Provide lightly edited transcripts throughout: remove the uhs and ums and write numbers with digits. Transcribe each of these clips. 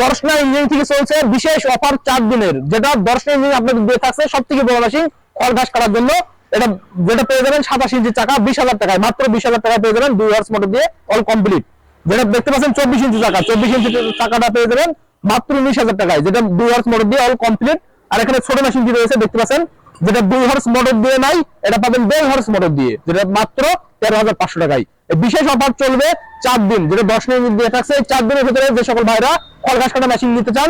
Darshana engine থেকে চলছে বিশেষ অফার 4 দিনের, যেটা দর্শনা ইঞ্জিন আপনাদের দিয়ে থাকছে সব থেকে বড় মেশিন খড় ঘাস কাটার জন্য। এটা যেটা পেয়ে যাবেন 27 ইঞ্চি চাকা 20,000 টাকায়, মাত্র 20,000 টাকায় পেয়ে যাবেন 2 হর্স মোটর দিয়ে অল কমপ্লিট। যেটা দেখতে পাচ্ছেন 24 ইঞ্চি চাকা, 24 ইঞ্চি চাকাটা পেয়ে যাবেন মাত্র 19,000 টাকায়, যেটা 2 হর্স মোটর দিয়ে অল কমপ্লিট। আর এখানে ছোট মেশিনটি রয়েছে দেখতে পাচ্ছেন, যেটা 2 হর্স মোটর দিয়ে নাই, এটা পাবেন 1.5 হর্স মোটর দিয়ে, যেটা মাত্র 13,500 টাকায়। এই বিশেষ অফার চলবে 4 দিন, যেটা 10 মিনিট দিয়ে থাকছে। 4 দিনের ভিতরে যে সকল ভাইরা খড় ঘাস কাটা মেশিন নিতে চান,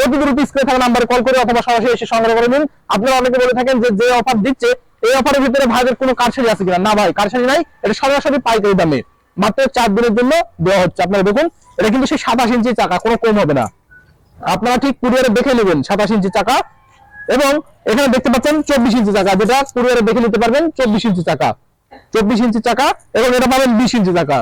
অতি দ্রুত স্ক্রিনে থাকা নাম্বারে কল করে অথবা সরাসরি এসে সংগ্রহ করে নিন। আপনারা অনেকে বলে থাকেন যে অফার দিচ্ছে এই অফারের ভিতরে ভাইদের কোনো কারসাজি আছে কিনা। না ভাই, কারসাজি নাই, এটা সরাসরি পাইকারি দামে মাত্র 4 দিনের জন্য দেওয়া হচ্ছে। আপনারা দেখুন, এটা কিন্তু সেই 27 ইঞ্চি চাকা, কোনো কম হবে না। আপনারা ঠিক কুরিয়ারে দেখে নেবেন 27 ইঞ্চি চাকা। এবং এখানে দেখতে পাচ্ছেন 24 ইঞ্চি চাকা, যেটা কুরিয়ারে দেখে নিতে পারবেন 24 ইঞ্চি চাকা, 24 ইঞ্চি চাকা। এবং এটা পাবেন 20 ইঞ্চি চাকা,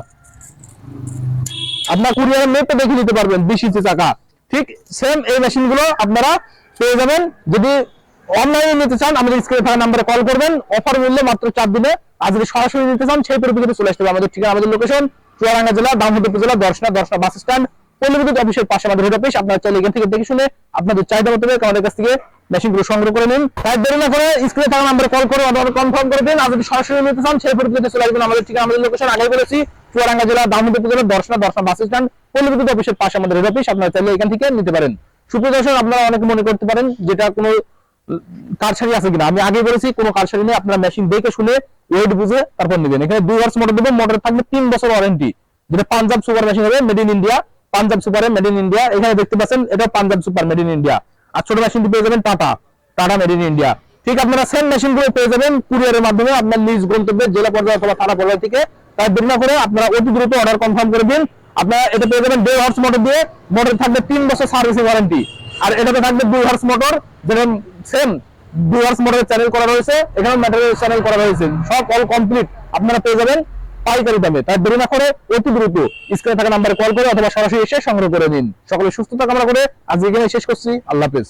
আপনার কুরিয়ারে মেপে দেখে নিতে পারবেন 20 ইঞ্চি চাকা। ঠিক সেম এই মেশিনগুলো আপনারা পেয়ে যাবেন। যদি অনলাইনে নিতে চান আমাদের স্ক্রিনে থাকা নাম্বারে কল করবেন, অফার মূল্য মাত্র 4 দিনে। আর যদি সরাসরি নিতে চান সেই পরিপ্রেক্ষিতে চলে আসতে হবে আমাদের ঠিকানা, আমাদের লোকেশন চুয়াডাঙ্গা জেলা দামোদর উপজেলা দর্শনা বাস স্ট্যান্ড পল্লী অফিসের পাশে আমাদের হেড অফিস। আপনারা চাইলে এখান থেকে দেখে শুনে আপনাদের চাহিদা মতো আমাদের কাছ থেকে মেশিনগুলো সংগ্রহ করে নিন। তাই দেরি না করে স্ক্রিনে থাকা নাম্বারে কল করে অর্ডার কনফার্ম করে দিন। আর যদি সরাসরি নিতে চান সেই পরিপ্রেক্ষিতে চলে আসবেন আমাদের ঠিকানা, আমাদের লোকেশন আগেই বলেছি চুয়াডাঙ্গা জেলা দামোদর উপজেলা দর্শনা বাস স্ট্যান্ড পল্লী অফিসের পাশে আমাদের হেড অফিস। আপনারা চাইলে এখান থেকে নিতে পারেন। সুপ্রিয় দর্শক, আপনারা অনেকে মনে করতে পারেন যেটা কোনো কারসাজি আছে কিনা। আমি আগে বলেছি কোনো কারসাজি নেই, আপনারা মেশিন দেখে শুনে ওয়েট বুঝে তারপর নেবেন। এখানে 2 হর্স মোটর দেবেন, মোটর থাকবে 3 বছর ওয়ারেন্টি, যেটা পাঞ্জাব সুপার মেশিন হবে, মেড ইন ইন্ডিয়া, পাঞ্জাব সুপারে মেড ইন ইন্ডিয়া। এখানে দেখতে পাচ্ছেন এটা Punjab super made in India. আর ছোট মেশিনটি পেয়ে যাবেন টাটা মেড ইন ইন্ডিয়া। ঠিক আপনারা সেম মেশিনগুলো পেয়ে যাবেন কুরিয়ারের মাধ্যমে আপনার নিজ গন্তব্যে জেলা পর্যায়ে অথবা থানা পর্যায় থেকে। তাই দেরি না করে আপনারা অতি দ্রুত অর্ডার কনফার্ম করে দিন। আপনারা এটা পেয়ে যাবেন 1.5 হর্স মোটর দিয়ে, মোটর থাকবে 3 বছর সার্ভিসিং ওয়ারেন্টি। আর এটাতে থাকবে 2 হর্স মোটর, যেটা সেম 2 হর্স মোটরের চ্যানেল করা রয়েছে, এখানে ম্যাটেরিয়াল চ্যানেল করা রয়েছে, সব অল কমপ্লিট আপনারা পেয়ে যাবেন পাইকারি দামে। তাই দেরি না করে অতি দ্রুত স্ক্রিনে থাকা নাম্বারে কল করে অথবা সরাসরি এসে সংগ্রহ করে নিন। সকলে সুস্থতা কামনা করে আজ এখানে শেষ করছি। আল্লাহ হাফেজ।